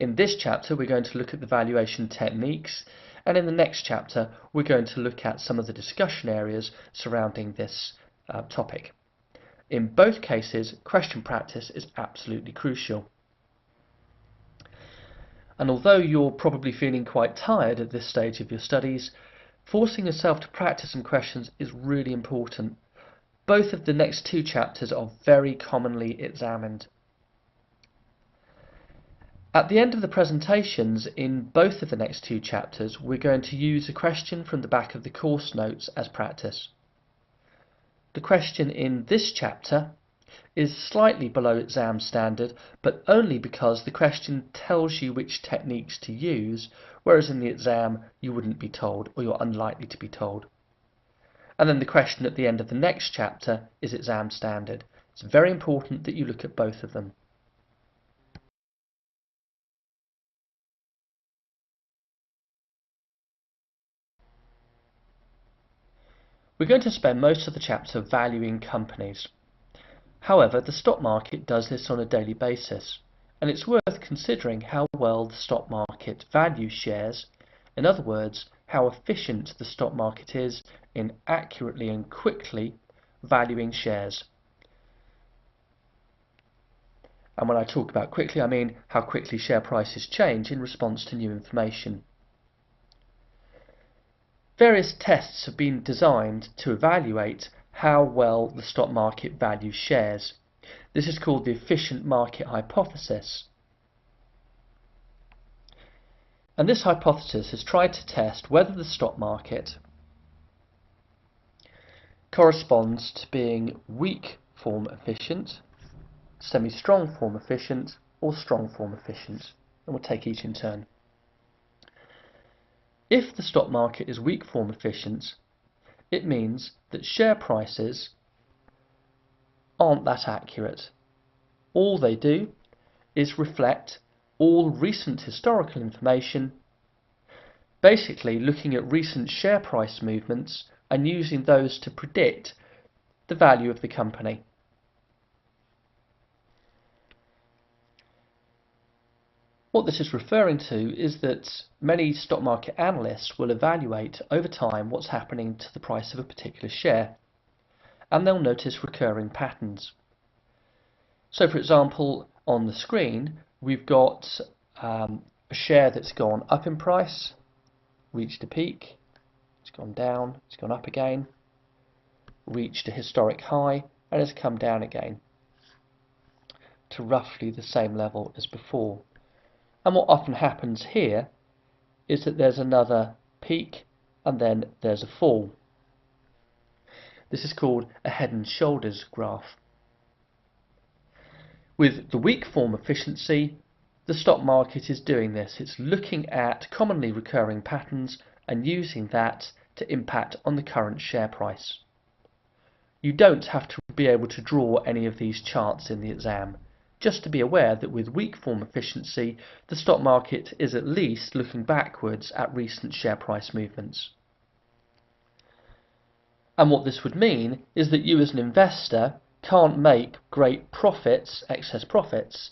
In this chapter we're going to look at the valuation techniques, and in the next chapter we're going to look at some of the discussion areas surrounding this topic. In both cases, question practice is absolutely crucial. And although you're probably feeling quite tired at this stage of your studies, forcing yourself to practice some questions is really important. Both of the next two chapters are very commonly examined. At the end of the presentations in both of the next two chapters, we're going to use a question from the back of the course notes as practice. The question in this chapter is slightly below exam standard, but only because the question tells you which techniques to use, whereas in the exam you wouldn't be told, or you're unlikely to be told. And then the question at the end of the next chapter is exam standard. It's very important that you look at both of them. We're going to spend most of the chapter valuing companies. However, the stock market does this on a daily basis, and it's worth considering how well the stock market values shares. In other words, how efficient the stock market is in accurately and quickly valuing shares. And when I talk about quickly, I mean how quickly share prices change in response to new information. Various tests have been designed to evaluate how well the stock market values shares. This is called the efficient market hypothesis. And this hypothesis has tried to test whether the stock market corresponds to being weak form efficient, semi-strong form efficient, or strong form efficient. And we'll take each in turn. If the stock market is weak form efficient, it means that share prices aren't that accurate. All they do is reflect all recent historical information, basically looking at recent share price movements and using those to predict the value of the company. What this is referring to is that many stock market analysts will evaluate over time what's happening to the price of a particular share, and they'll notice recurring patterns. So for example, on the screen we've got a share that's gone up in price, reached a peak, it's gone down, it's gone up again, reached a historic high, and has come down again to roughly the same level as before. And what often happens here is that there's another peak and then there's a fall. This is called a head and shoulders graph. With the weak form efficiency, the stock market is doing this. It's looking at commonly recurring patterns and using that to impact on the current share price. You don't have to be able to draw any of these charts in the exam. Just to be aware that with weak form efficiency, the stock market is at least looking backwards at recent share price movements. And what this would mean is that you as an investor can't make great profits, excess profits,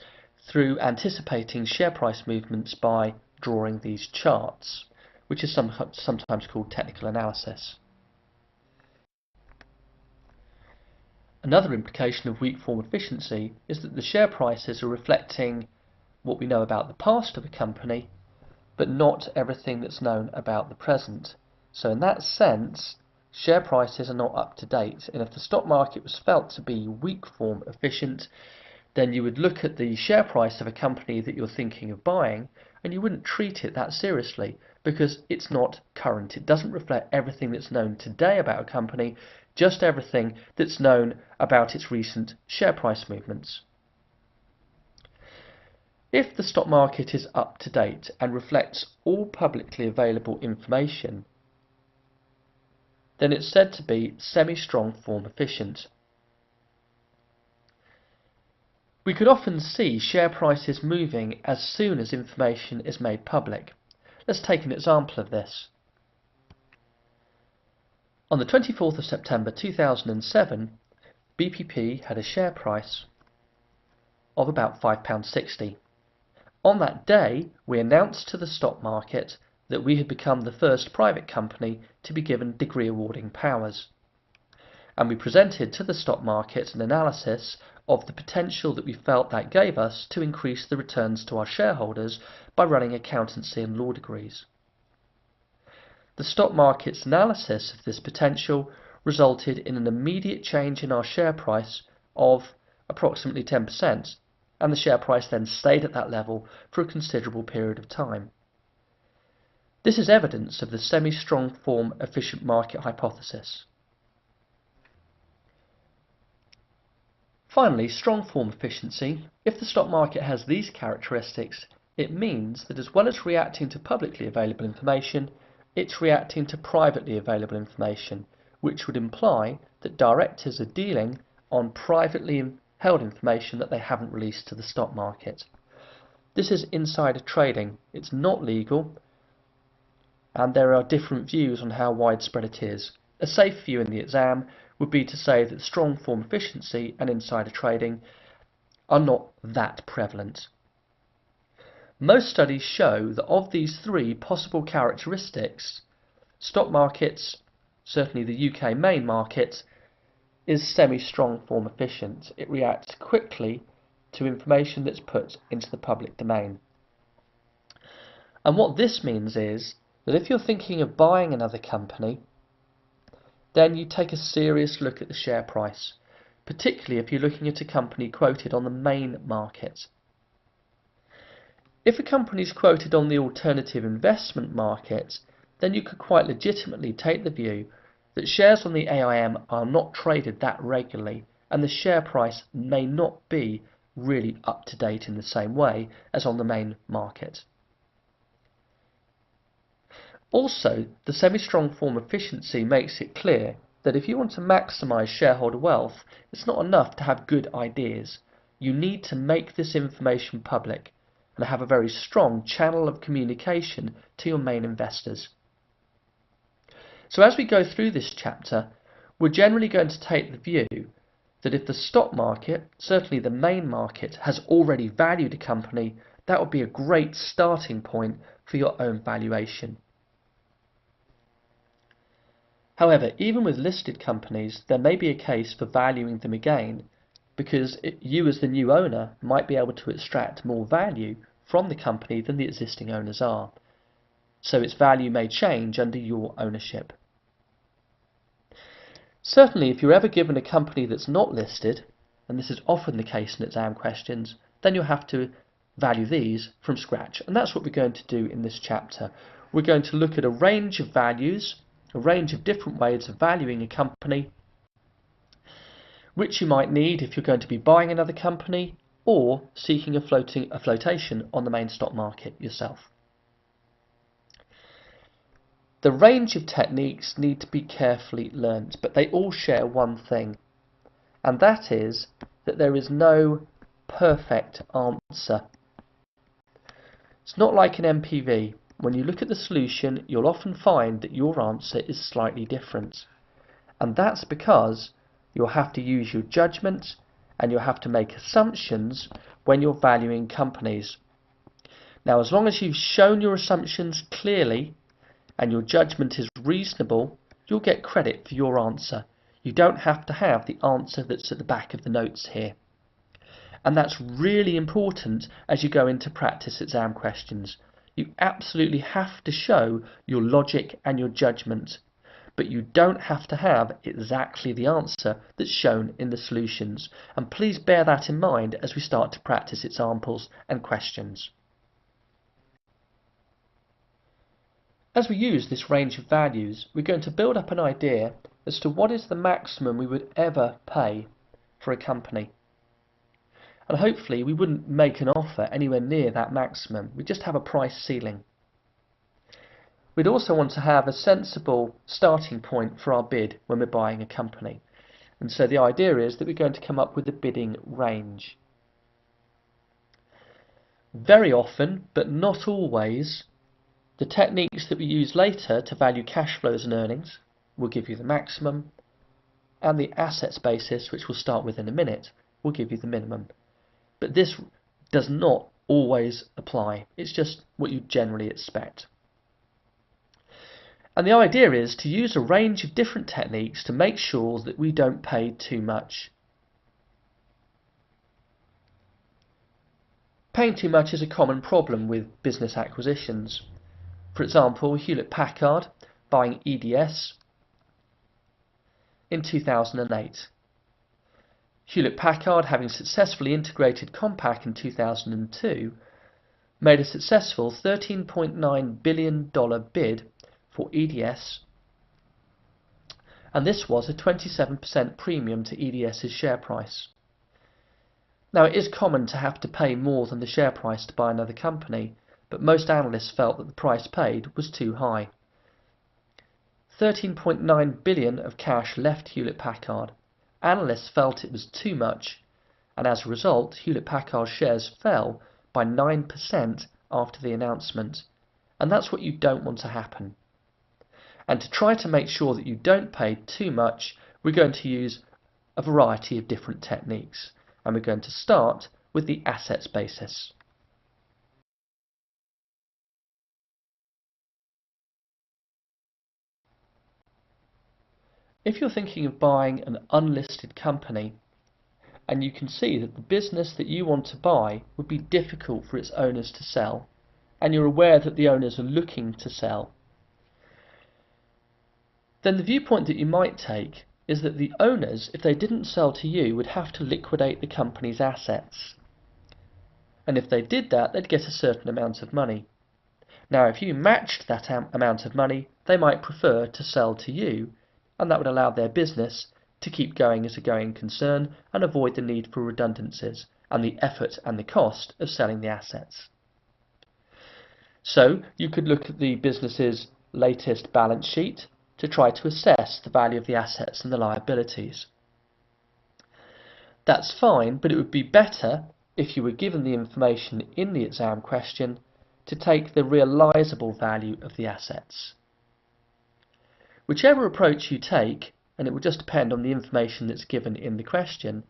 through anticipating share price movements by drawing these charts, which is sometimes called technical analysis. Another implication of weak form efficiency is that the share prices are reflecting what we know about the past of a company, but not everything that's known about the present. So in that sense, share prices are not up to date. And if the stock market was felt to be weak form efficient, then you would look at the share price of a company that you're thinking of buying, and you wouldn't treat it that seriously because it's not current. It doesn't reflect everything that's known today about a company, just everything that's known about its recent share price movements. If the stock market is up to date and reflects all publicly available information, then it's said to be semi-strong form efficient. We could often see share prices moving as soon as information is made public. Let's take an example of this. On the 24th of September 2007, BPP had a share price of about £5.60. On that day, we announced to the stock market that we had become the first private company to be given degree awarding powers. And we presented to the stock market an analysis of the potential that we felt that gave us to increase the returns to our shareholders by running accountancy and law degrees. The stock market's analysis of this potential resulted in an immediate change in our share price of approximately 10%, and the share price then stayed at that level for a considerable period of time. This is evidence of the semi-strong form efficient market hypothesis. Finally, strong form efficiency. If the stock market has these characteristics, it means that as well as reacting to publicly available information, it's reacting to privately available information, which would imply that directors are dealing on privately held information that they haven't released to the stock market. This is insider trading. It's not legal, and there are different views on how widespread it is. A safe view in the exam would be to say that strong form efficiency and insider trading are not that prevalent. Most studies show that of these three possible characteristics, stock markets, certainly the UK main market, is semi-strong form efficient. It reacts quickly to information that's put into the public domain. And what this means is that if you're thinking of buying another company, then you take a serious look at the share price, particularly if you're looking at a company quoted on the main market. If a company is quoted on the alternative investment market, then you could quite legitimately take the view that shares on the AIM are not traded that regularly, and the share price may not be really up to date in the same way as on the main market. Also, the semi-strong form efficiency makes it clear that if you want to maximise shareholder wealth, it's not enough to have good ideas. You need to make this information public and have a very strong channel of communication to your main investors. So as we go through this chapter, we're generally going to take the view that if the stock market, certainly the main market, has already valued a company, that would be a great starting point for your own valuation. However, even with listed companies, there may be a case for valuing them again, because you as the new owner might be able to extract more value from the company than the existing owners are. So its value may change under your ownership. Certainly, if you're ever given a company that's not listed, and this is often the case in exam questions, then you'll have to value these from scratch. And that's what we're going to do in this chapter. We're going to look at a range of values, a range of different ways of valuing a company, which you might need if you're going to be buying another company or seeking a flotation on the main stock market yourself. The range of techniques need to be carefully learnt, but they all share one thing, and that is that there is no perfect answer. It's not like an MPV. When you look at the solution, you'll often find that your answer is slightly different. And that's because you'll have to use your judgment and you'll have to make assumptions when you're valuing companies. Now, as long as you've shown your assumptions clearly and your judgment is reasonable, you'll get credit for your answer. You don't have to have the answer that's at the back of the notes here. And that's really important as you go into practice exam questions. You absolutely have to show your logic and your judgment, but you don't have to have exactly the answer that's shown in the solutions. And please bear that in mind as we start to practice examples and questions. As we use this range of values, we're going to build up an idea as to what is the maximum we would ever pay for a company. And hopefully we wouldn't make an offer anywhere near that maximum. We'd just have a price ceiling. We'd also want to have a sensible starting point for our bid when we're buying a company. And so the idea is that we're going to come up with a bidding range. Very often, but not always, the techniques that we use later to value cash flows and earnings will give you the maximum, and the assets basis, which we'll start with in a minute, will give you the minimum. But this does not always apply. It's just what you generally expect. And the idea is to use a range of different techniques to make sure that we don't pay too much. Paying too much is a common problem with business acquisitions. For example, Hewlett-Packard buying EDS in 2008. Hewlett-Packard, having successfully integrated Compaq in 2002, made a successful $13.9 billion bid for EDS, and this was a 27% premium to EDS's share price. Now, it is common to have to pay more than the share price to buy another company, but most analysts felt that the price paid was too high. 13.9 billion of cash left Hewlett-Packard. Analysts felt it was too much, and as a result, Hewlett-Packard's shares fell by 9% after the announcement, and that's what you don't want to happen. And to try to make sure that you don't pay too much, we're going to use a variety of different techniques, and we're going to start with the assets basis. If you're thinking of buying an unlisted company, and you can see that the business that you want to buy would be difficult for its owners to sell, and you're aware that the owners are looking to sell, then the viewpoint that you might take is that the owners, if they didn't sell to you, would have to liquidate the company's assets. And if they did that, they'd get a certain amount of money. Now, if you matched that amount of money, they might prefer to sell to you, and that would allow their business to keep going as a going concern and avoid the need for redundancies and the effort and the cost of selling the assets. So you could look at the business's latest balance sheet to try to assess the value of the assets and the liabilities. That's fine, but it would be better if you were given the information in the exam question to take the realizable value of the assets. Whichever approach you take, and it will just depend on the information that's given in the question,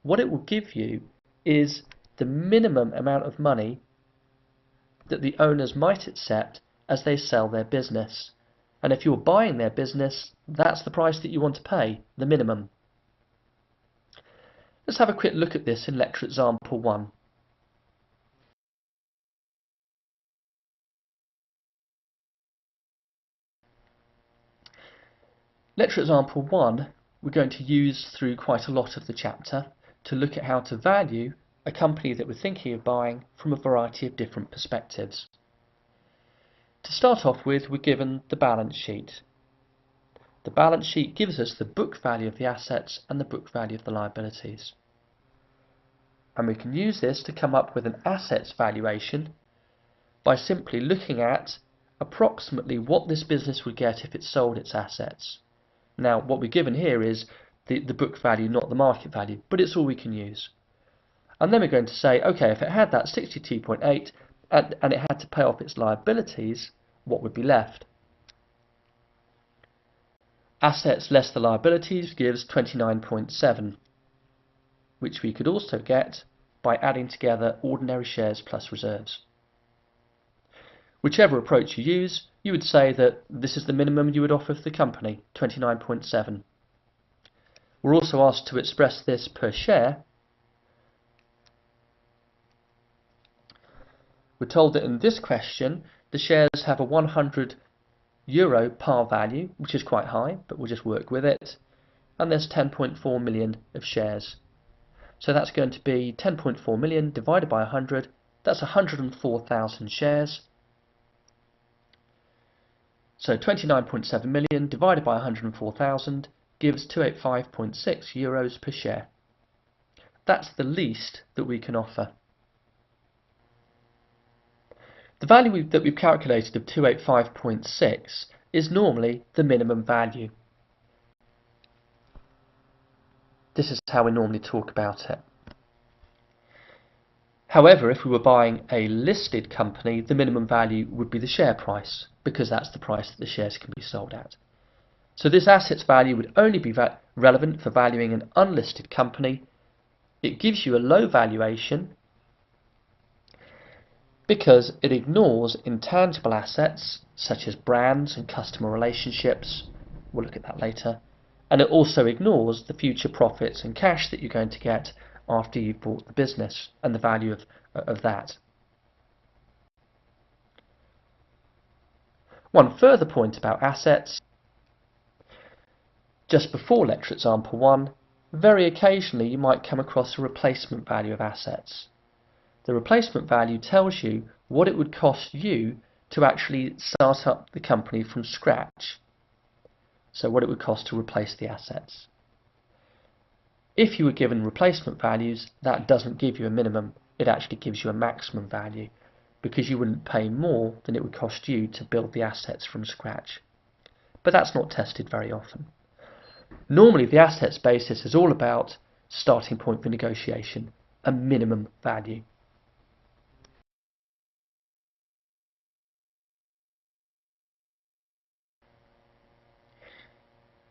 what it will give you is the minimum amount of money that the owners might accept as they sell their business. And if you're buying their business, that's the price that you want to pay, the minimum. Let's have a quick look at this in lecture example 1. Lecture example 1 we're going to use through quite a lot of the chapter to look at how to value a company that we're thinking of buying from a variety of different perspectives. To start off with, we're given the balance sheet. The balance sheet gives us the book value of the assets and the book value of the liabilities. And we can use this to come up with an assets valuation by simply looking at approximately what this business would get if it sold its assets. Now, what we're given here is the book value, not the market value, but it's all we can use. And then we're going to say, okay, if it had that 62.8 and it had to pay off its liabilities, what would be left? Assets less the liabilities gives 29.7, which we could also get by adding together ordinary shares plus reserves. Whichever approach you use, you would say that this is the minimum you would offer for the company, 29.7. We're also asked to express this per share. We're told that in this question, the shares have a €100 par value, which is quite high, but we'll just work with it. And there's 10.4 million of shares. So that's going to be 10.4 million divided by 100. That's 104,000 shares. So 29.7 million divided by 104,000 gives €285.6 per share. That's the least that we can offer. The value that we've calculated of 285.6 is normally the minimum value. This is how we normally talk about it. However, if we were buying a listed company, the minimum value would be the share price, because that's the price that the shares can be sold at. So this assets value would only be relevant for valuing an unlisted company. It gives you a low valuation, because it ignores intangible assets such as brands and customer relationships. We'll look at that later. And it also ignores the future profits and cash that you're going to get after you've bought the business and the value of that. One further point about assets: just before lecture example 1, very occasionally you might come across a replacement value of assets. The replacement value tells you what it would cost you to actually start up the company from scratch. So what it would cost to replace the assets. If you were given replacement values, that doesn't give you a minimum, it actually gives you a maximum value, because you wouldn't pay more than it would cost you to build the assets from scratch. But that's not tested very often. Normally the assets basis is all about starting point for negotiation, a minimum value.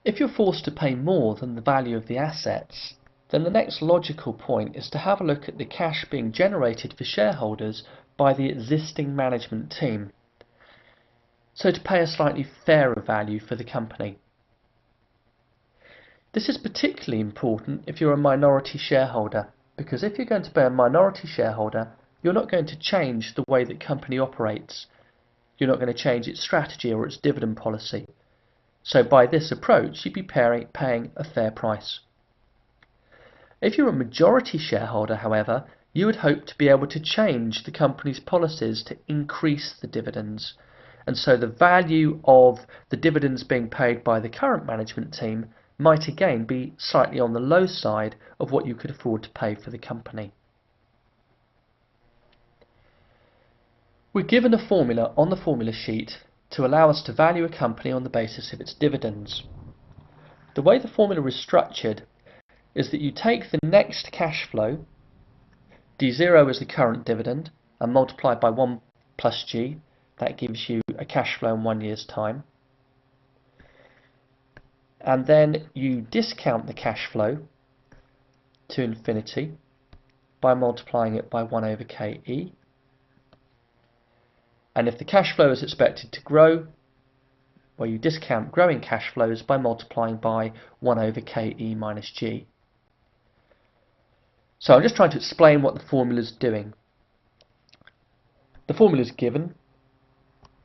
If you're forced to pay more than the value of the assets, then the next logical point is to have a look at the cash being generated for shareholders by the existing management team. So to pay a slightly fairer value for the company. This is particularly important if you're a minority shareholder, because if you're going to be a minority shareholder, you're not going to change the way the company operates. You're not going to change its strategy or its dividend policy. So by this approach, you'd be paying a fair price. If you're a majority shareholder, however, you would hope to be able to change the company's policies to increase the dividends. And so the value of the dividends being paid by the current management team might again be slightly on the low side of what you could afford to pay for the company. We're given a formula on the formula sheet to allow us to value a company on the basis of its dividends. The way the formula is structured is that you take the next cash flow, D0 is the current dividend, and multiply by 1 plus G. That gives you a cash flow in 1 year's time. And then you discount the cash flow to infinity by multiplying it by 1 over KE. And if the cash flow is expected to grow, well, you discount growing cash flows by multiplying by 1 over KE minus G. So I'm just trying to explain what the formula is doing. The formula is given.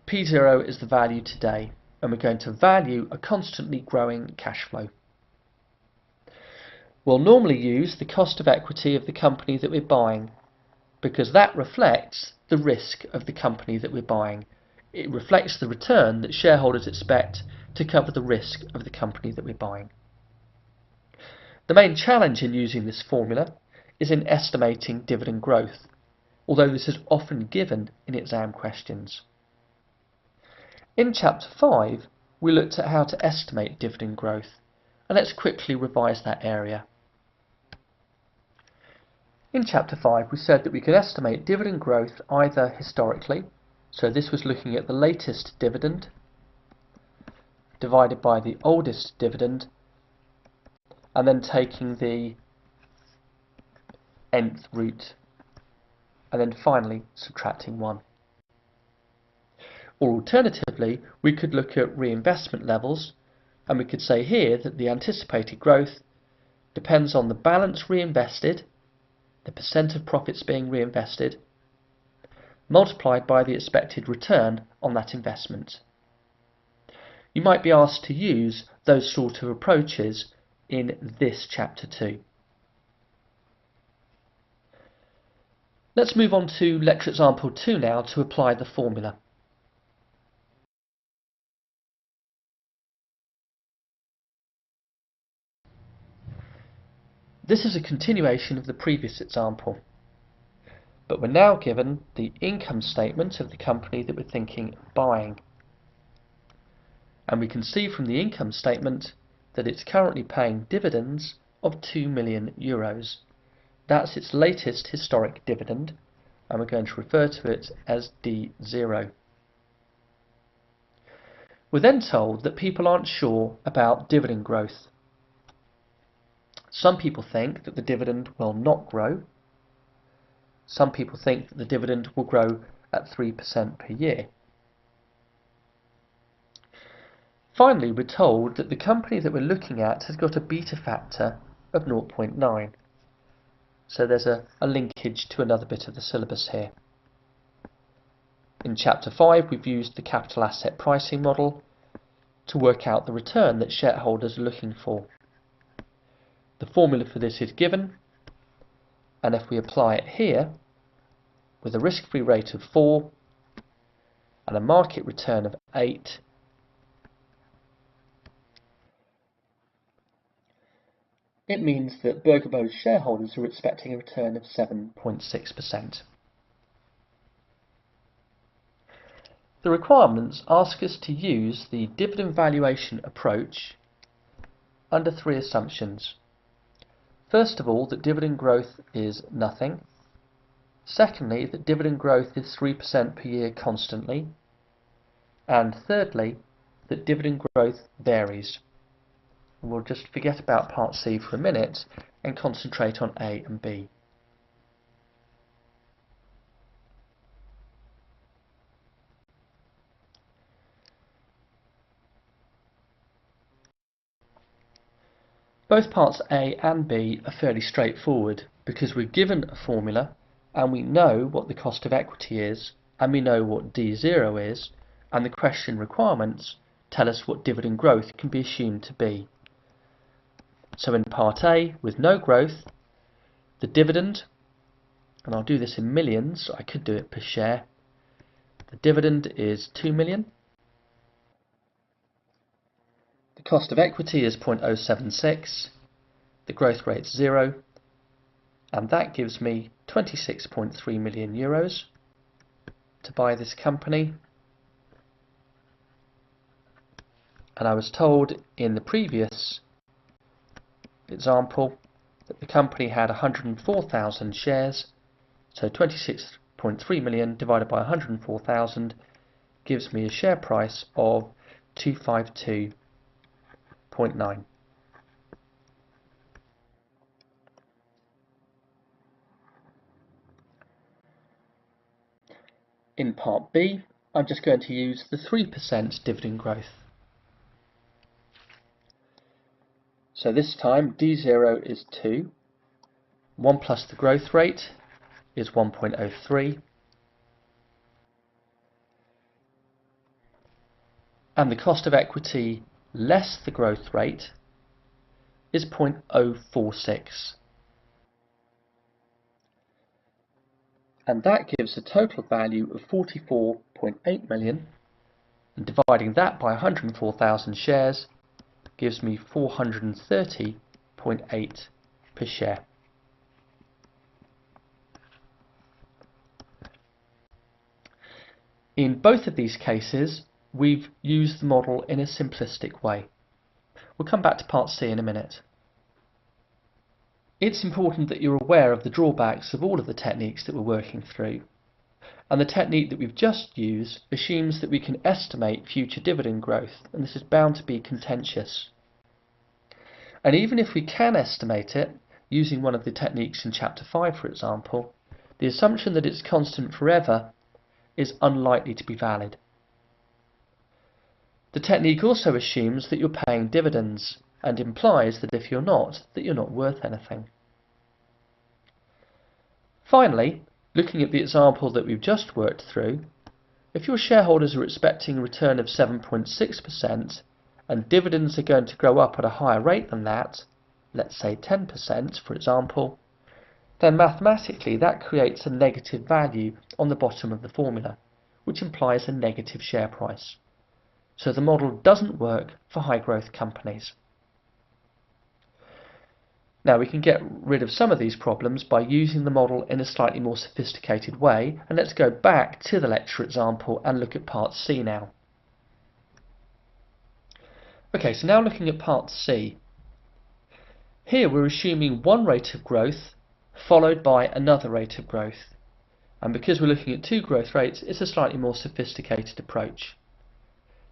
P0 is the value today, and we're going to value a constantly growing cash flow. We'll normally use the cost of equity of the company that we're buying, because that reflects the risk of the company that we're buying. It reflects the return that shareholders expect to cover the risk of the company that we're buying. The main challenge in using this formula is in estimating dividend growth, although this is often given in exam questions. In Chapter 5, we looked at how to estimate dividend growth, and let's quickly revise that area. In Chapter 5, we said that we could estimate dividend growth either historically, so this was looking at the latest dividend divided by the oldest dividend, and then taking the nth root, and then finally subtracting 1. Or alternatively, we could look at reinvestment levels, and we could say here that the anticipated growth depends on the balance reinvested, the percent of profits being reinvested, multiplied by the expected return on that investment. You might be asked to use those sort of approaches in this Chapter 2. Let's move on to lecture example 2 now to apply the formula. This is a continuation of the previous example, but we're now given the income statement of the company that we're thinking of buying. And we can see from the income statement that it's currently paying dividends of 2 million euros. That's its latest historic dividend, and we're going to refer to it as D0. We're then told that people aren't sure about dividend growth. Some people think that the dividend will not grow. Some people think that the dividend will grow at 3% per year. Finally, we're told that the company that we're looking at has got a beta factor of 0.9. So there's a linkage to another bit of the syllabus here. In Chapter 5, we've used the capital asset pricing model to work out the return that shareholders are looking for. The formula for this is given, and if we apply it here, with a risk-free rate of 4 and a market return of 8, it means that Bergamo's shareholders are expecting a return of 7.6%. The requirements ask us to use the dividend valuation approach under 3 assumptions. First of all, that dividend growth is nothing. Secondly, that dividend growth is 3% per year constantly. And thirdly, that dividend growth varies. We'll just forget about part C for a minute and concentrate on A and B. Both parts A and B are fairly straightforward because we're given a formula and we know what the cost of equity is and we know what D0 is, and the question requirements tell us what dividend growth can be assumed to be. So in part A, with no growth, the dividend, and I'll do this in millions, I could do it per share, the dividend is 2 million. The cost of equity is 0.076, the growth rate's 0, and that gives me 26.3 million euros to buy this company. And I was told in the previous example that the company had 104,000 shares, so 26.3 million divided by 104,000 gives me a share price of 252.9. In part B, I'm just going to use the 3% dividend growth. So this time D0 is 2, 1 plus the growth rate is 1.03, and the cost of equity less the growth rate is 0.046. And that gives a total value of 44.8 million, and dividing that by 104,000 shares gives me 430.8 per share. In both of these cases, we've used the model in a simplistic way. We'll come back to part C in a minute. It's important that you're aware of the drawbacks of all of the techniques that we're working through. And the technique that we've just used assumes that we can estimate future dividend growth, and this is bound to be contentious. And even if we can estimate it, using one of the techniques in Chapter 5 for example, the assumption that it's constant forever is unlikely to be valid. The technique also assumes that you're paying dividends, and implies that if you're not, that you're not worth anything. Finally, looking at the example that we've just worked through, if your shareholders are expecting a return of 7.6% and dividends are going to grow up at a higher rate than that, let's say 10% for example, then mathematically that creates a negative value on the bottom of the formula, which implies a negative share price. So the model doesn't work for high growth companies. Now we can get rid of some of these problems by using the model in a slightly more sophisticated way, and let's go back to the lecture example and look at part C now. Okay, so now looking at part C. Here we're assuming one rate of growth followed by another rate of growth. And because we're looking at two growth rates, it's a slightly more sophisticated approach.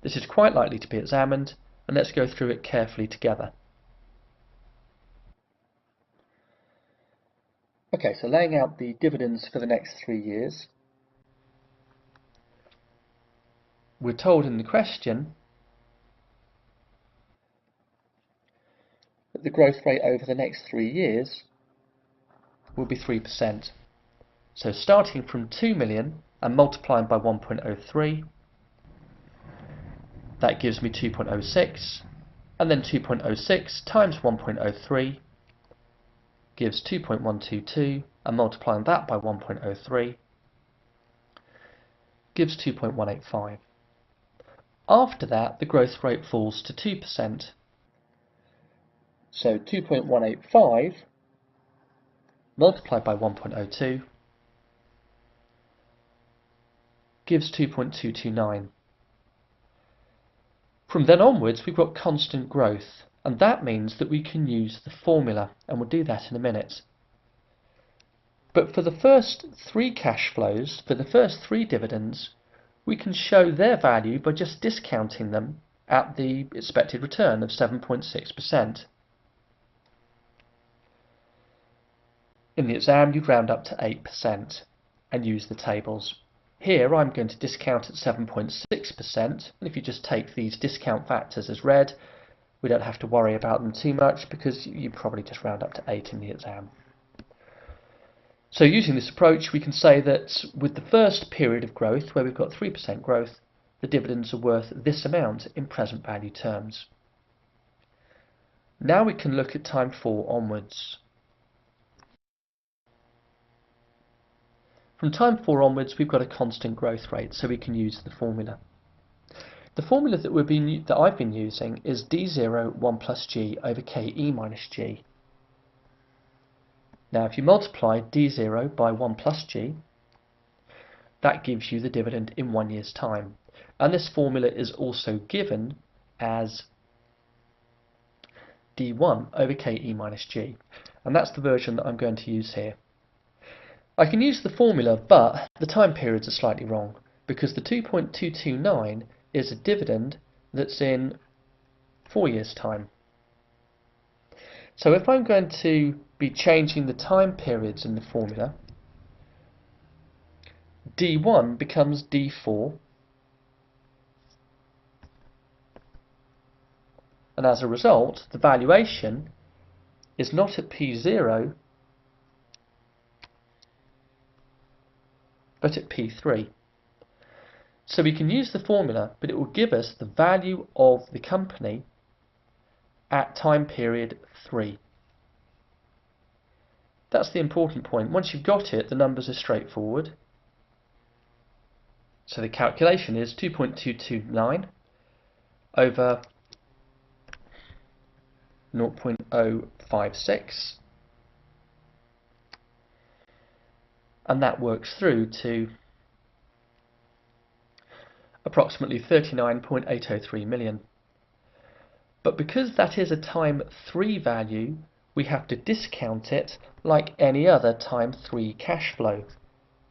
This is quite likely to be examined, and let's go through it carefully together. Okay, so laying out the dividends for the next 3 years. we're told in the question that the growth rate over the next 3 years will be 3%. So starting from 2 million and multiplying by 1.03, that gives me 2.06, and then 2.06 times 1.03 gives 2.122, and multiplying that by 1.03 gives 2.185. After that, the growth rate falls to 2%. So 2.185 multiplied by 1.02 gives 2.229. From then onwards, we've got constant growth, and that means that we can use the formula, and we'll do that in a minute. But for the first 3 cash flows, for the first 3 dividends, we can show their value by just discounting them at the expected return of 7.6%. In the exam, you'd round up to 8% and use the tables. Here I'm going to discount at 7.6%, and if you just take these discount factors as read, we don't have to worry about them too much because you probably just round up to 8 in the exam. So using this approach, we can say that with the first period of growth, where we've got 3% growth, the dividends are worth this amount in present value terms. Now we can look at time 4 onwards. From time 4 onwards, we've got a constant growth rate, so we can use the formula. The formula that I've been using is D0 1 plus G over KE minus G. Now if you multiply D0 by 1 plus G, that gives you the dividend in 1 year's time. And this formula is also given as D1 over KE minus G. And that's the version that I'm going to use here. I can use the formula, but the time periods are slightly wrong, because the 2.229 is a dividend that's in 4 years' time. So if I'm going to be changing the time periods in the formula, D1 becomes D4, and as a result, the valuation is not at P0, but at P3. So we can use the formula, but it will give us the value of the company at time period 3. That's the important point. Once you've got it, the numbers are straightforward. So the calculation is 2.229 over 0.056, and that works through to approximately 39.803 million. But because that is a time 3 value, we have to discount it like any other time 3 cash flow.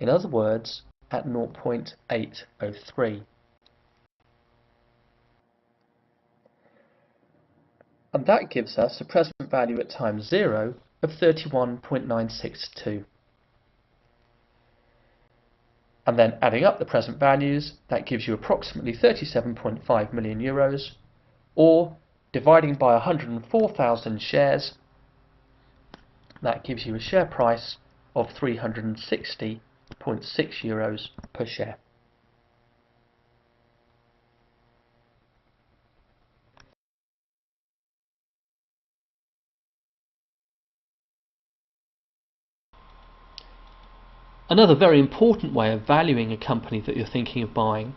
In other words, at 0.803. And that gives us a present value at time 0 of 31.962. And then adding up the present values, that gives you approximately 37.5 million euros, or dividing by 104,000 shares, that gives you a share price of 360.6 euros per share. Another very important way of valuing a company that you're thinking of buying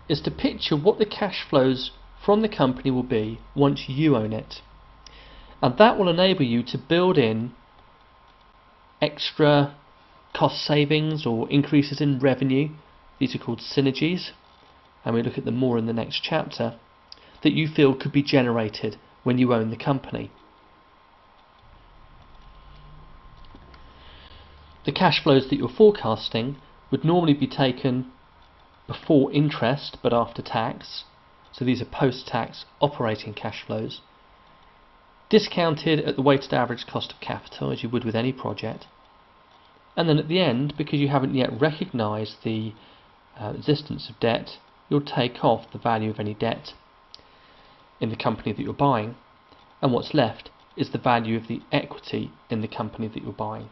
is to picture what the cash flows from the company will be once you own it. And that will enable you to build in extra cost savings or increases in revenue. These are called synergies, and we'll look at them more in the next chapter, that you feel could be generated when you own the company. The cash flows that you're forecasting would normally be taken before interest but after tax, so these are post-tax operating cash flows, discounted at the weighted average cost of capital as you would with any project, and then at the end, because you haven't yet recognised the existence of debt, you'll take off the value of any debt in the company that you're buying, and what's left is the value of the equity in the company that you're buying.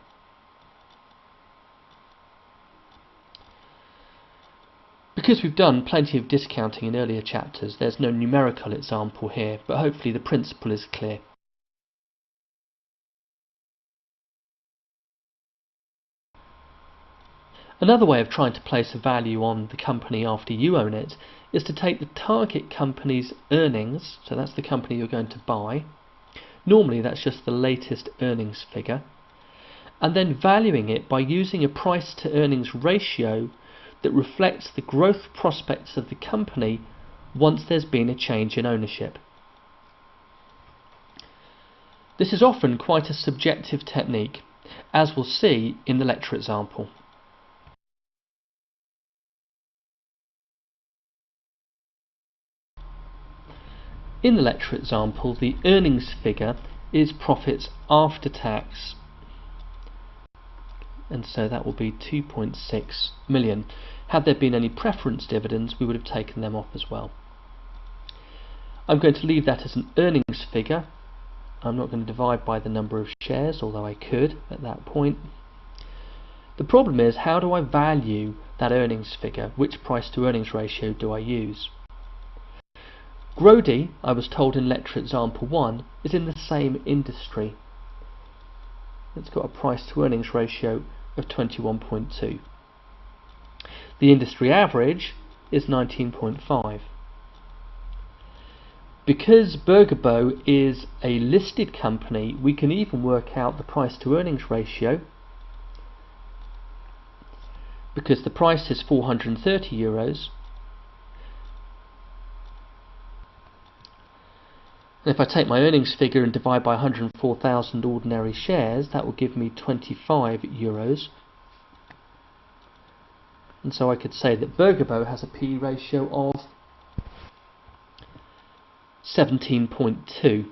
Because we've done plenty of discounting in earlier chapters, there's no numerical example here, but hopefully the principle is clear. Another way of trying to place a value on the company after you own it is to take the target company's earnings, so that's the company you're going to buy, normally that's just the latest earnings figure, and then valuing it by using a price to earnings ratio that reflects the growth prospects of the company once there's been a change in ownership. This is often quite a subjective technique, as we'll see in the lecture example. In the lecture example, the earnings figure is profits after tax, and so that will be 2.6 million. Had there been any preference dividends, we would have taken them off as well. I'm going to leave that as an earnings figure. I'm not going to divide by the number of shares, although I could at that point. The problem is, how do I value that earnings figure? Which price to earnings ratio do I use? Grody, I was told in lecture example 1, is in the same industry. It's got a price to earnings ratio of 21.2. The industry average is 19.5. Because Burgerbo is a listed company, we can even work out the price to earnings ratio, because the price is 430 euros. And if I take my earnings figure and divide by 104,000 ordinary shares, that will give me 25 euros. And so I could say that Burgerbo has a P/E ratio of 17.2.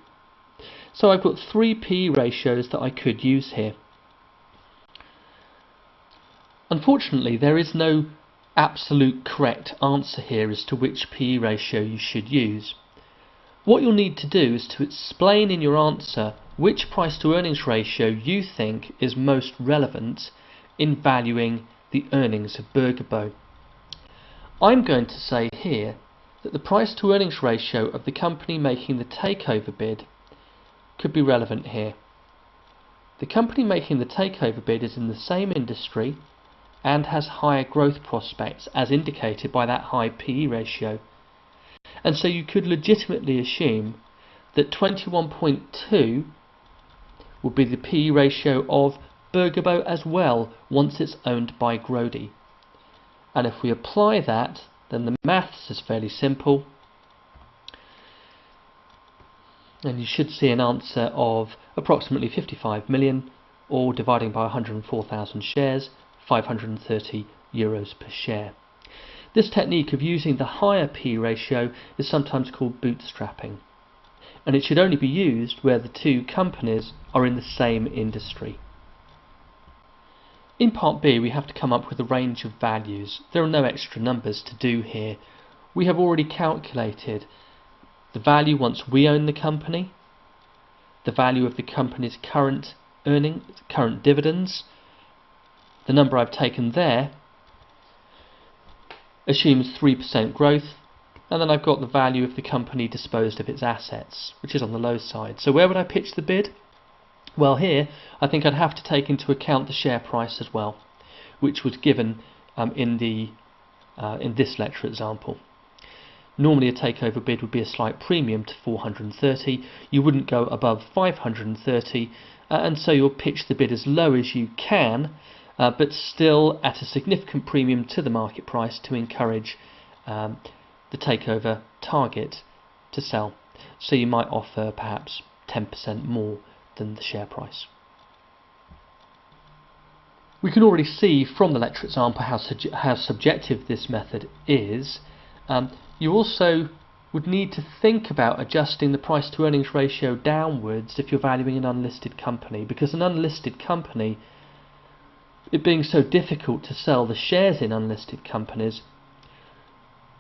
So I've got 3 P/E ratios that I could use here. Unfortunately, there is no absolute correct answer here as to which P/E ratio you should use. What you'll need to do is to explain in your answer which price to earnings ratio you think is most relevant in valuing the earnings of Burgerbo. I'm going to say here that the price to earnings ratio of the company making the takeover bid could be relevant here. The company making the takeover bid is in the same industry and has higher growth prospects, as indicated by that high P/E ratio. And so you could legitimately assume that 21.2 would be the P/E ratio of Burgerbo as well, once it's owned by Grody. And if we apply that, then the maths is fairly simple, and you should see an answer of approximately 55 million, or dividing by 104,000 shares, 530 euros per share. This technique of using the higher P/E ratio is sometimes called bootstrapping, and it should only be used where the two companies are in the same industry. In part B, we have to come up with a range of values. There are no extra numbers to do here. We have already calculated the value once we own the company, the value of the company's current earnings, current dividends. The number I've taken there assumes 3% growth, and then I've got the value of the company disposed of its assets, which is on the low side. So where would I pitch the bid? Well, here I think I'd have to take into account the share price as well, which was given in this lecture example. Normally a takeover bid would be a slight premium to 430. You wouldn't go above 530, and so you'll pitch the bid as low as you can, but still at a significant premium to the market price to encourage the takeover target to sell. So you might offer perhaps 10% more than the share price. We can already see from the lecture example how subjective this method is. You also would need to think about adjusting the price to earnings ratio downwards if you're valuing an unlisted company, because an unlisted company, it being so difficult to sell the shares in unlisted companies,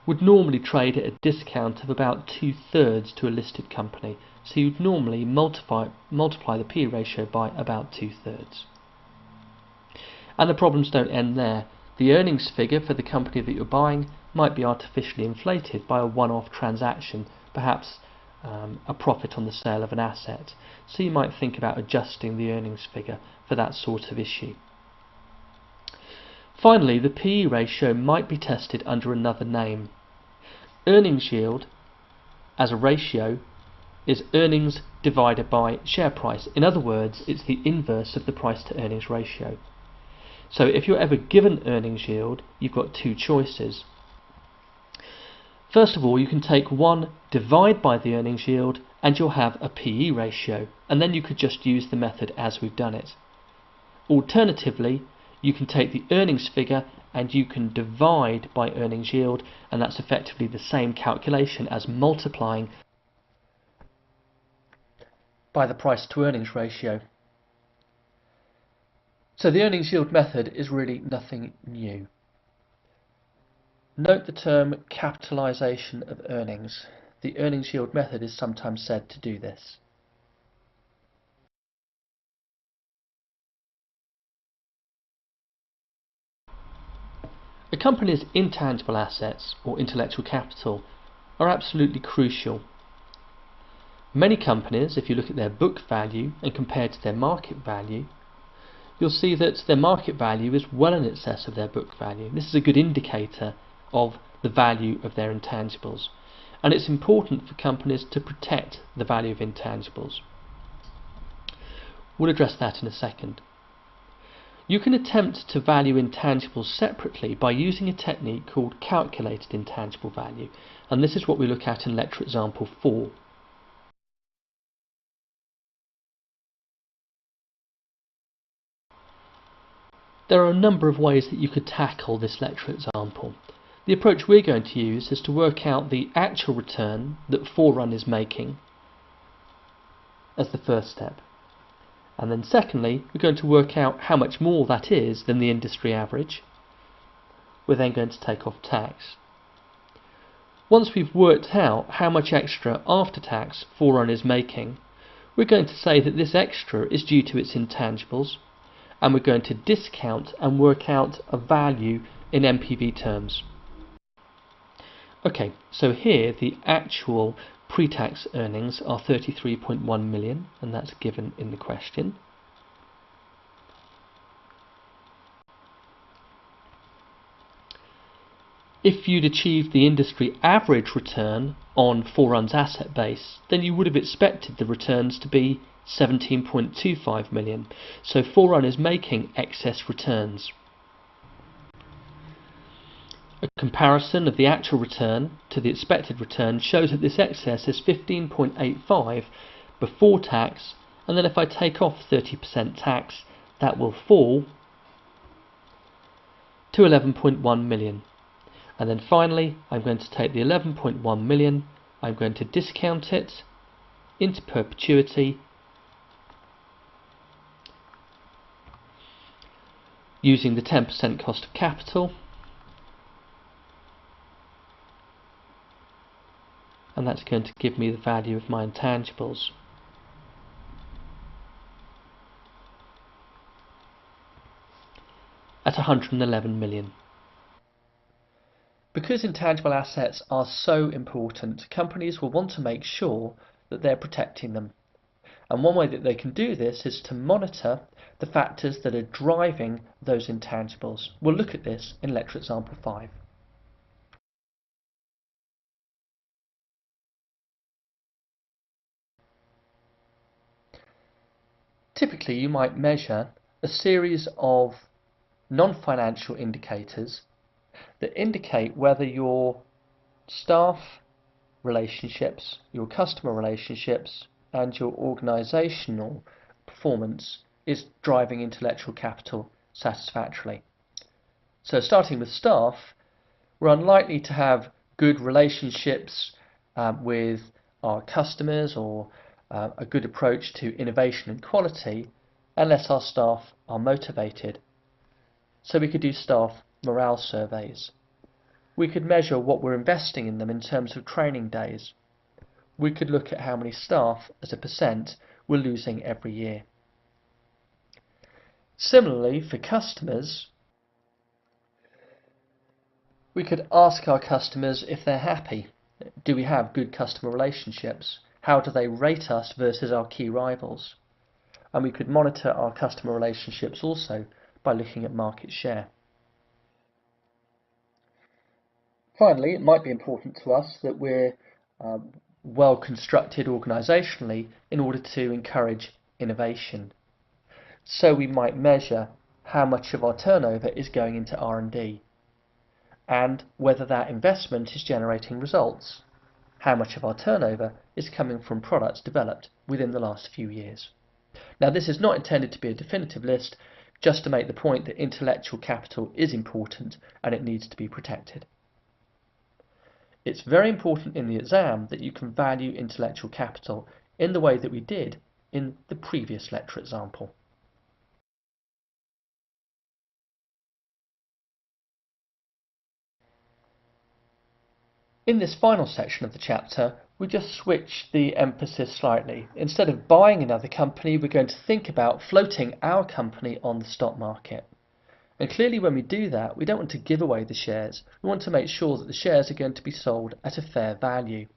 would normally trade at a discount of about 2/3 to a listed company. So you'd normally multiply the PE ratio by about 2/3. And the problems don't end there. The earnings figure for the company that you're buying might be artificially inflated by a one-off transaction, perhaps a profit on the sale of an asset. So you might think about adjusting the earnings figure for that sort of issue. Finally, the PE ratio might be tested under another name. Earnings yield, as a ratio, is earnings divided by share price. In other words, it's the inverse of the price to earnings ratio. So if you're ever given earnings yield, you've got two choices. First of all, you can take 1, divide by the earnings yield, and you'll have a PE ratio, and then you could just use the method as we've done it. Alternatively, you can take the earnings figure and you can divide by earnings yield, and that's effectively the same calculation as multiplying by the price to earnings ratio. So the earnings yield method is really nothing new. Note the term capitalization of earnings. The earnings yield method is sometimes said to do this. A company's intangible assets, or intellectual capital, are absolutely crucial. Many companies, if you look at their book value and compare it to their market value, you'll see that their market value is well in excess of their book value. This is a good indicator of the value of their intangibles, and it's important for companies to protect the value of intangibles. We'll address that in a second. You can attempt to value intangibles separately by using a technique called calculated intangible value, and this is what we look at in lecture example 4. There are a number of ways that you could tackle this lecture example. The approach we're going to use is to work out the actual return that Forerun is making as the first step. And then secondly, we're going to work out how much more that is than the industry average. We're then going to take off tax. Once we've worked out how much extra after tax Forerun is making, we're going to say that this extra is due to its intangibles, and we're going to discount and work out a value in NPV terms. Okay, so here the actual pre-tax earnings are 33.1 million, and that's given in the question. If you'd achieved the industry average return on Forerun's asset base, then you would have expected the returns to be 17.25 million. So Forerun is making excess returns. A comparison of the actual return to the expected return shows that this excess is 15.85 before tax, and then if I take off 30% tax, that will fall to 11.1 million. And then finally, I'm going to take the 11.1 million, I'm going to discount it into perpetuity using the 10% cost of capital, and that's going to give me the value of my intangibles. At 111 million. Because intangible assets are so important, companies will want to make sure that they're protecting them. And one way that they can do this is to monitor the factors that are driving those intangibles. We'll look at this in lecture example 5. Typically, you might measure a series of non-financial indicators that indicate whether your staff relationships, your customer relationships, and your organisational performance is driving intellectual capital satisfactorily. So starting with staff, we're unlikely to have good relationships with our customers or a good approach to innovation and quality unless our staff are motivated. So we could do staff morale surveys. We could measure what we're investing in them in terms of training days. We could look at how many staff as a percent we're losing every year. Similarly, for customers, we could ask our customers if they're happy. Do we have good customer relationships? How do they rate us versus our key rivals? And we could monitor our customer relationships also by looking at market share. Finally, it might be important to us that we're well constructed organisationally in order to encourage innovation. So we might measure how much of our turnover is going into R&D and whether that investment is generating results. How much of our turnover is coming from products developed within the last few years. Now, this is not intended to be a definitive list, just to make the point that intellectual capital is important and it needs to be protected. It's very important in the exam that you can value intellectual capital in the way that we did in the previous lecture example. In this final section of the chapter, we just switch the emphasis slightly. Instead of buying another company, we're going to think about floating our company on the stock market. And clearly when we do that, we don't want to give away the shares. We want to make sure that the shares are going to be sold at a fair value.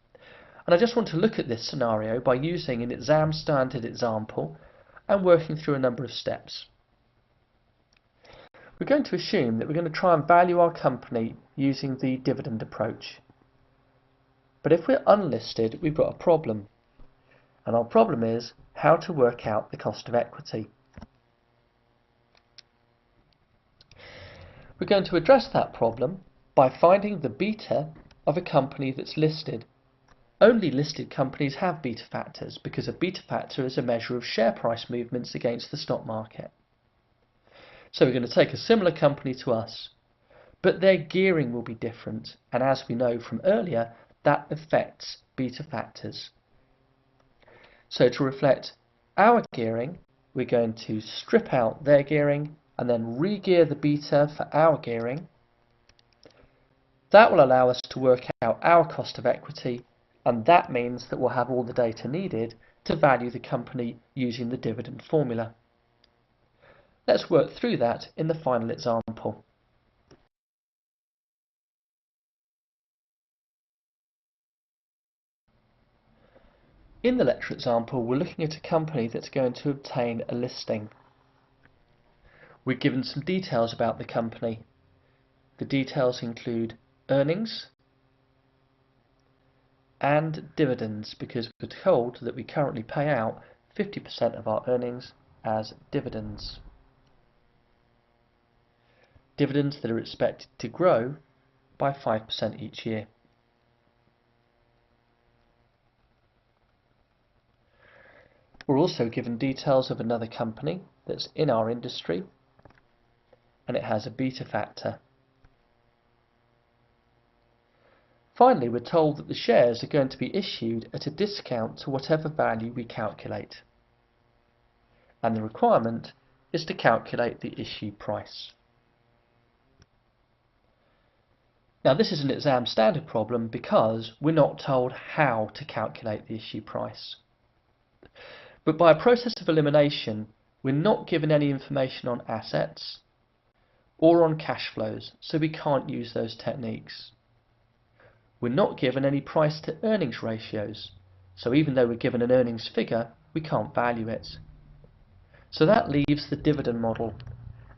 And I just want to look at this scenario by using an exam standard example and working through a number of steps. We're going to assume that we're going to try and value our company using the dividend approach. But if we're unlisted, we've got a problem. And our problem is how to work out the cost of equity. We're going to address that problem by finding the beta of a company that's listed. Only listed companies have beta factors because a beta factor is a measure of share price movements against the stock market. So we're going to take a similar company to us, but their gearing will be different, and as we know from earlier, that affects beta factors. So to reflect our gearing, we're going to strip out their gearing and then re-gear the beta for our gearing. That will allow us to work out our cost of equity, and that means that we'll have all the data needed to value the company using the dividend formula. Let's work through that in the final example. In the lecture example, we're looking at a company that's going to obtain a listing. We're given some details about the company. The details include earnings and dividends, because we're told that we currently pay out 50% of our earnings as dividends. Dividends that are expected to grow by 5% each year. We're also given details of another company that's in our industry, and it has a beta factor. Finally, we're told that the shares are going to be issued at a discount to whatever value we calculate. And the requirement is to calculate the issue price. Now, this is an exam standard problem because we're not told how to calculate the issue price. But by a process of elimination, we're not given any information on assets or on cash flows, so we can't use those techniques. We're not given any price to earnings ratios, so even though we're given an earnings figure, we can't value it. So that leaves the dividend model,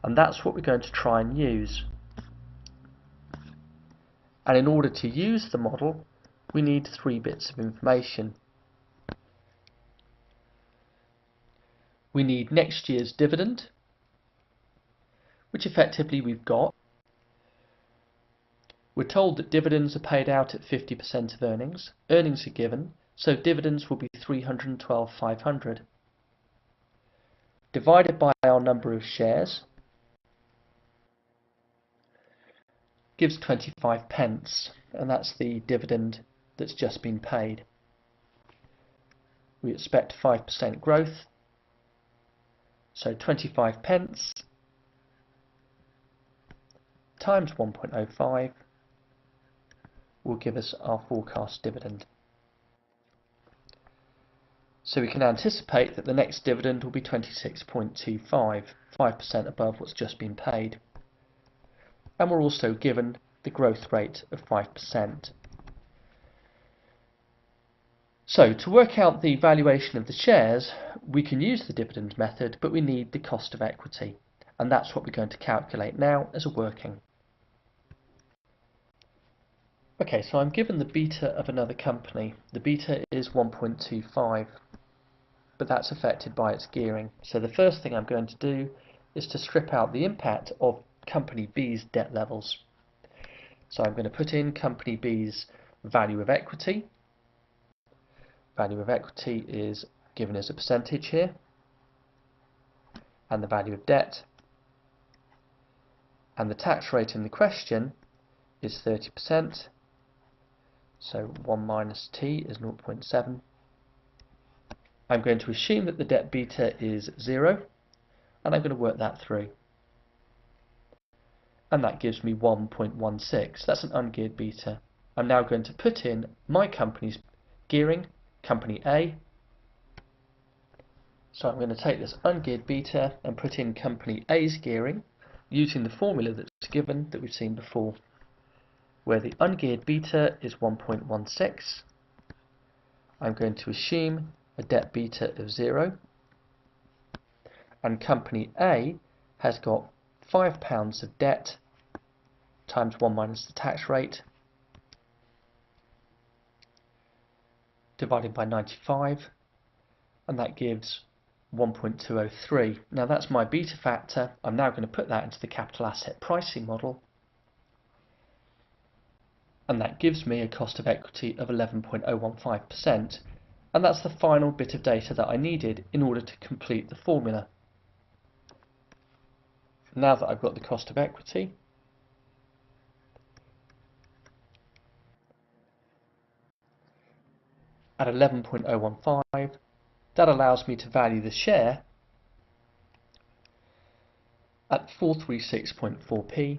and that's what we're going to try and use. And in order to use the model, we need 3 bits of information. We need next year's dividend, which effectively we've got. We're told that dividends are paid out at 50% of earnings. Earnings are given, so dividends will be 312,500. Divided by our number of shares gives 25 pence, and that's the dividend that's just been paid. We expect 5% growth, so 25 pence times 1.05 will give us our forecast dividend. So we can anticipate that the next dividend will be 26.25, 5% above what's just been paid. And we're also given the growth rate of 5%. So to work out the valuation of the shares, we can use the dividend method, but we need the cost of equity. And that's what we're going to calculate now as a working. Okay, so I'm given the beta of another company. The beta is 1.25, but that's affected by its gearing. So the first thing I'm going to do is to strip out the impact of company B's debt levels. So I'm going to put in company B's value of equity. Value of equity is given as a percentage here, and the value of debt. And the tax rate in the question is 30%, so 1 minus t is 0.7. I'm going to assume that the debt beta is 0, and I'm going to work that through. And that gives me 1.16. That's an ungeared beta. I'm now going to put in my company's gearing, company A. So I'm going to take this ungeared beta and put in company A's gearing using the formula that's given that we've seen before, where the ungeared beta is 1.16. I'm going to assume a debt beta of 0, and company A has got £5 of debt times 1 minus the tax rate divided by 95, and that gives 1.203. Now that's my beta factor. I'm now going to put that into the capital asset pricing model, and that gives me a cost of equity of 11.015%, and that's the final bit of data that I needed in order to complete the formula. Now that I've got the cost of equity, at 11.015, that allows me to value the share at 436.4p,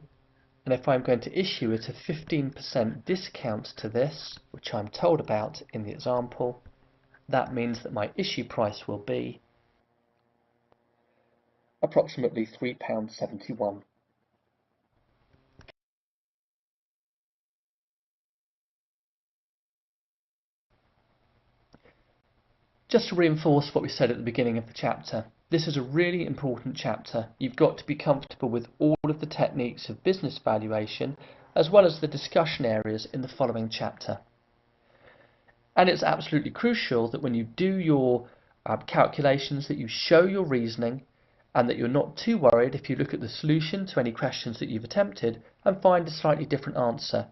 and if I'm going to issue it a 15% discount to this, which I'm told about in the example, that means that my issue price will be approximately £3.71. Just to reinforce what we said at the beginning of the chapter, this is a really important chapter. You've got to be comfortable with all of the techniques of business valuation, as well as the discussion areas in the following chapter. And it's absolutely crucial that when you do your calculations, that you show your reasoning, and that you're not too worried if you look at the solution to any questions that you've attempted and find a slightly different answer.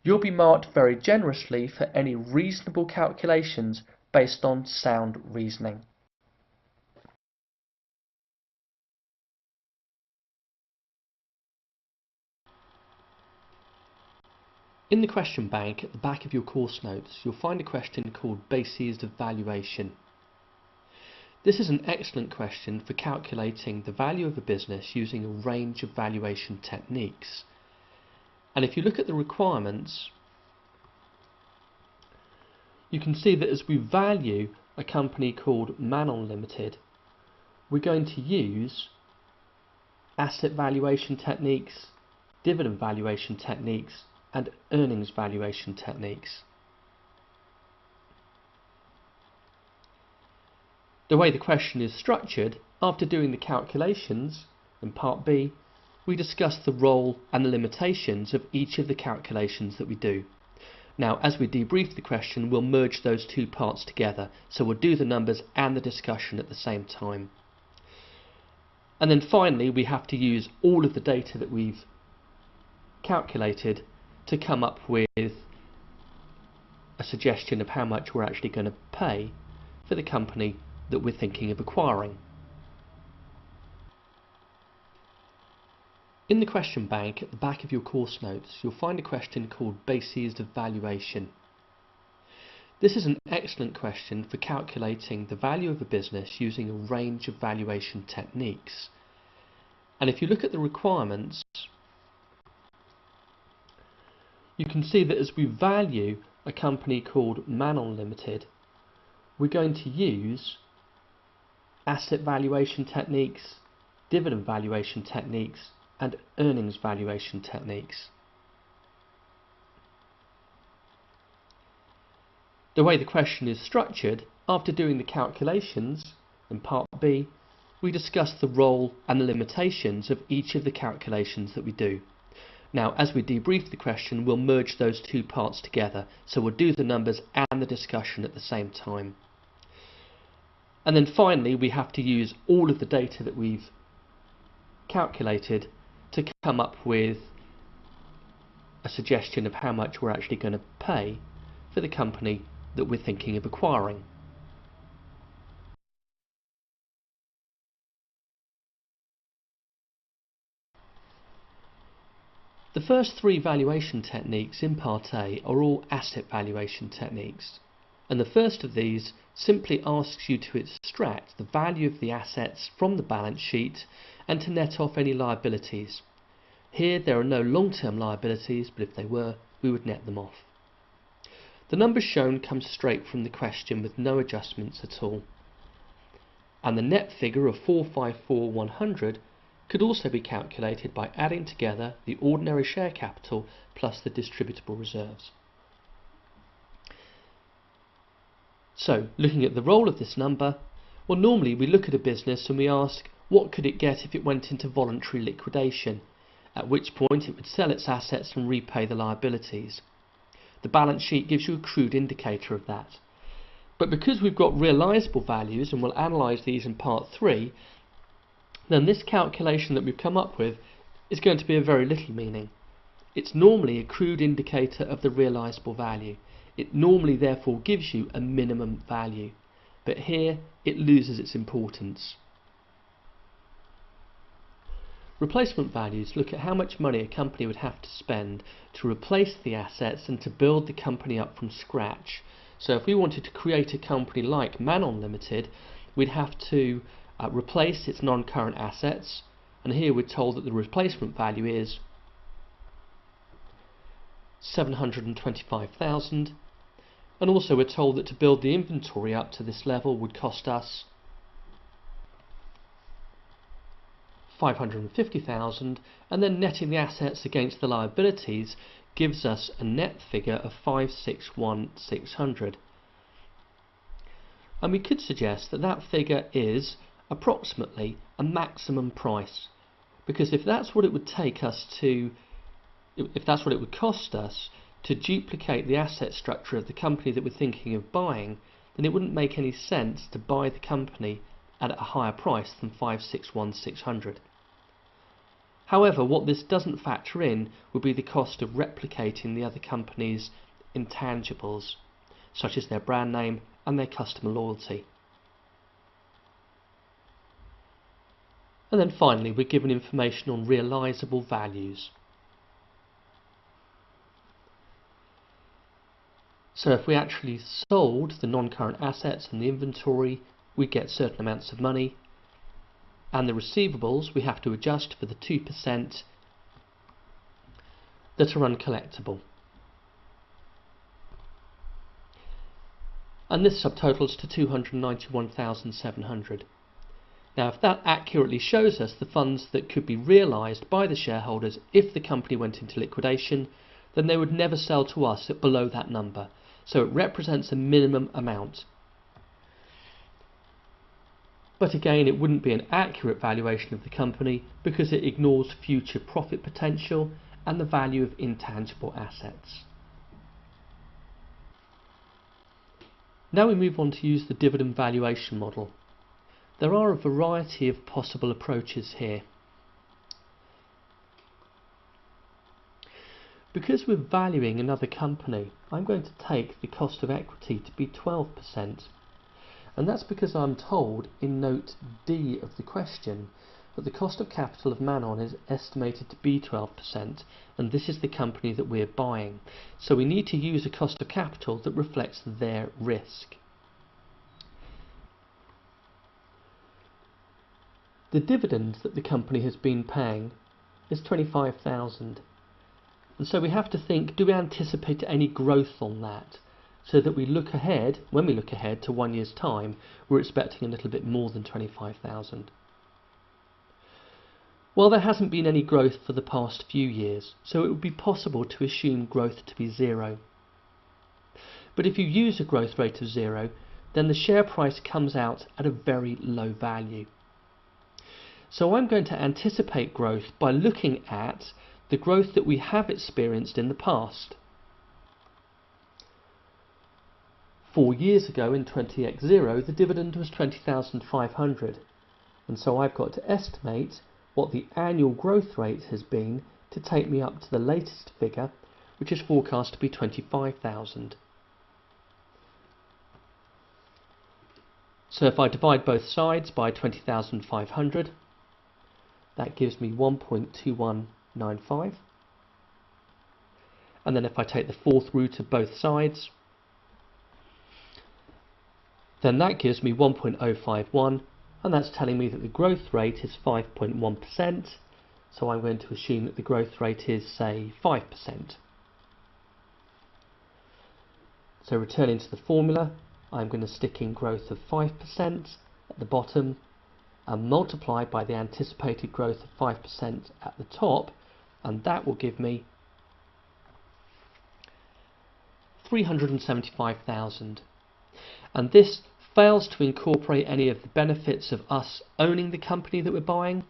You'll be marked very generously for any reasonable calculations based on sound reasoning. In the question bank at the back of your course notes, you'll find a question called Bases of Valuation. This is an excellent question for calculating the value of a business using a range of valuation techniques. And if you look at the requirements, you can see that as we value a company called Manon Limited, we're going to use asset valuation techniques, dividend valuation techniques, and earnings valuation techniques. The way the question is structured, after doing the calculations in part B, we discuss the role and the limitations of each of the calculations that we do. Now, as we debrief the question, we'll merge those two parts together, so we'll do the numbers and the discussion at the same time. And then finally, we have to use all of the data that we've calculated to come up with a suggestion of how much we're actually going to pay for the company that we're thinking of acquiring. In the question bank at the back of your course notes, you'll find a question called Bases of Valuation. This is an excellent question for calculating the value of a business using a range of valuation techniques. And if you look at the requirements, you can see that as we value a company called Manon Limited, we're going to use asset valuation techniques, dividend valuation techniques, and earnings valuation techniques. The way the question is structured, after doing the calculations in part B, we discuss the role and the limitations of each of the calculations that we do. Now, as we debrief the question, we'll merge those two parts together, so we'll do the numbers and the discussion at the same time. And then finally, we have to use all of the data that we've calculated to come up with a suggestion of how much we're actually going to pay for the company that we're thinking of acquiring. The first three valuation techniques in Part A are all asset valuation techniques, and the first of these simply asks you to extract the value of the assets from the balance sheet and to net off any liabilities. Here there are no long-term liabilities, but if they were, we would net them off. The numbers shown come straight from the question with no adjustments at all, and the net figure of 454,100 could also be calculated by adding together the ordinary share capital plus the distributable reserves. So, looking at the role of this number, well, normally we look at a business and we ask what could it get if it went into voluntary liquidation, at which point it would sell its assets and repay the liabilities. The balance sheet gives you a crude indicator of that. But because we've got realisable values, and we'll analyse these in part 3, then this calculation that we've come up with is going to be of very little meaning. It's normally a crude indicator of the realisable value. It normally therefore gives you a minimum value, but here it loses its importance. Replacement values look at how much money a company would have to spend to replace the assets and to build the company up from scratch. So if we wanted to create a company like Manon Limited, we'd have to replace its non-current assets, and here we're told that the replacement value is 725,000, and also we're told that to build the inventory up to this level would cost us 550,000, and then netting the assets against the liabilities gives us a net figure of 561,600. And we could suggest that that figure is approximately a maximum price, because if that's what it would take us to, if that's what it would cost us to duplicate the asset structure of the company that we're thinking of buying, then it wouldn't make any sense to buy the company at a higher price than 561,600. However, what this doesn't factor in would be the cost of replicating the other company's intangibles, such as their brand name and their customer loyalty. And then finally, we're given information on realisable values. So if we actually sold the non-current assets and the inventory, we get certain amounts of money, and the receivables we have to adjust for the 2% that are uncollectible. And this subtotals to 291,700. Now, if that accurately shows us the funds that could be realised by the shareholders if the company went into liquidation, then they would never sell to us at below that number. So it represents a minimum amount. But again, it wouldn't be an accurate valuation of the company because it ignores future profit potential and the value of intangible assets. Now we move on to use the dividend valuation model. There are a variety of possible approaches here. Because we're valuing another company, I'm going to take the cost of equity to be 12%. And that's because I'm told in note D of the question that the cost of capital of Manon is estimated to be 12%, and this is the company that we're buying. So we need to use a cost of capital that reflects their risk. The dividend that the company has been paying is 25,000. And so we have to think, do we anticipate any growth on that? So that we look ahead, when we look ahead to 1 year's time, we're expecting a little bit more than 25,000. Well, there hasn't been any growth for the past few years, so it would be possible to assume growth to be zero. But if you use a growth rate of zero, then the share price comes out at a very low value. So I'm going to anticipate growth by looking at the growth that we have experienced in the past. 4 years ago in 20x0, the dividend was 20,500, and so I've got to estimate what the annual growth rate has been to take me up to the latest figure, which is forecast to be 25,000. So if I divide both sides by 20,500, that gives me 1.2195. And then if I take the fourth root of both sides, then that gives me 1.051, and that's telling me that the growth rate is 5.1%, so I'm going to assume that the growth rate is, say, 5%. So returning to the formula, I'm going to stick in growth of 5% at the bottom and multiply by the anticipated growth of 5% at the top, and that will give me 375,000. And this fails to incorporate any of the benefits of us owning the company that we're buying.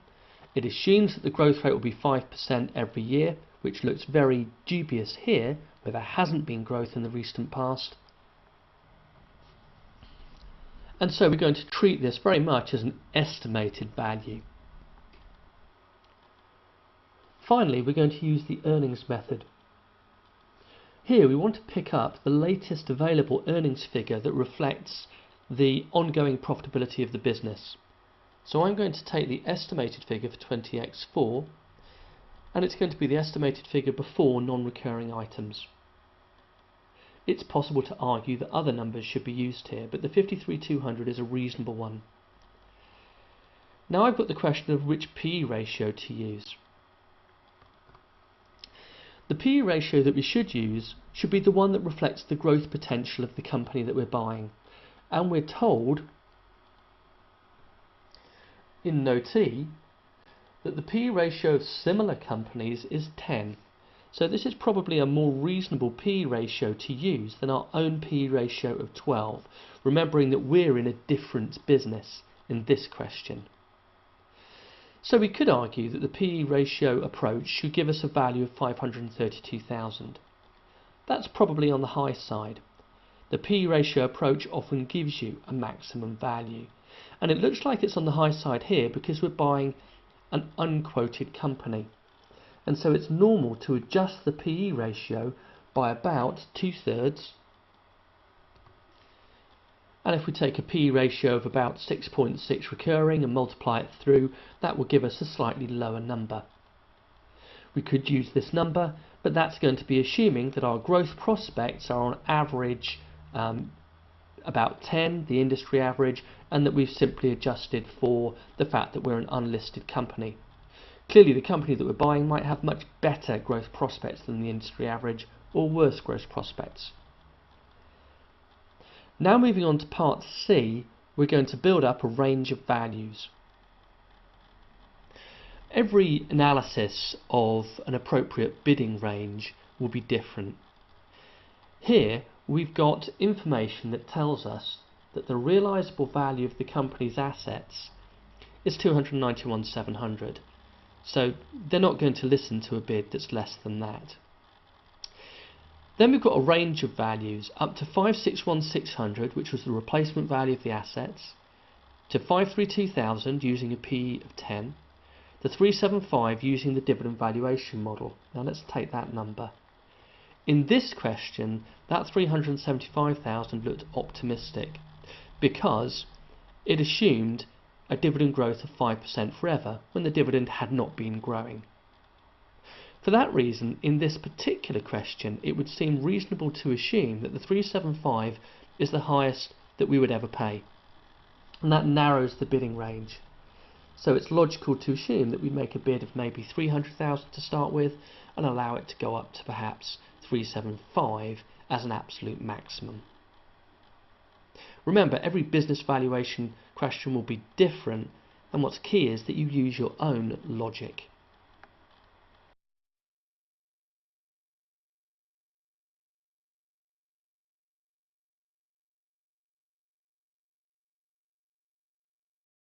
It assumes that the growth rate will be 5% every year, which looks very dubious here, where there hasn't been growth in the recent past. And so we're going to treat this very much as an estimated value. Finally, we're going to use the earnings method. Here we want to pick up the latest available earnings figure that reflects the ongoing profitability of the business. So I'm going to take the estimated figure for 20x4, and it's going to be the estimated figure before non-recurring items. It's possible to argue that other numbers should be used here, but the 53,200 is a reasonable one. Now I've got the question of which PE ratio to use. The PE ratio that we should use should be the one that reflects the growth potential of the company that we're buying. And we're told in Note E that the PE ratio of similar companies is 10. So this is probably a more reasonable PE ratio to use than our own PE ratio of 12, remembering that we're in a different business in this question. So we could argue that the PE ratio approach should give us a value of 532,000. That's probably on the high side. The PE ratio approach often gives you a maximum value, and it looks like it's on the high side here because we're buying an unquoted company, and so it's normal to adjust the PE ratio by about 2/3. And if we take a PE ratio of about 6.6 recurring and multiply it through, that will give us a slightly lower number. We could use this number, but that's going to be assuming that our growth prospects are on average about 10, the industry average, and that we've simply adjusted for the fact that we're an unlisted company. Clearly the company that we're buying might have much better growth prospects than the industry average, or worse growth prospects. Now moving on to part C, we're going to build up a range of values. Every analysis of an appropriate bidding range will be different. Here we've got information that tells us that the realisable value of the company's assets is 291,700. So they're not going to listen to a bid that's less than that. Then we've got a range of values up to 561,600, which was the replacement value of the assets, to 532,000 using a PE of 10, to 375 using the dividend valuation model. Now let's take that number. In this question, that 375,000 looked optimistic because it assumed a dividend growth of 5% forever when the dividend had not been growing. For that reason, in this particular question, it would seem reasonable to assume that the 375 is the highest that we would ever pay, and that narrows the bidding range. So it's logical to assume that we make a bid of maybe 300,000 to start with, and allow it to go up to perhaps 375 as an absolute maximum. Remember, every business valuation question will be different, and what's key is that you use your own logic.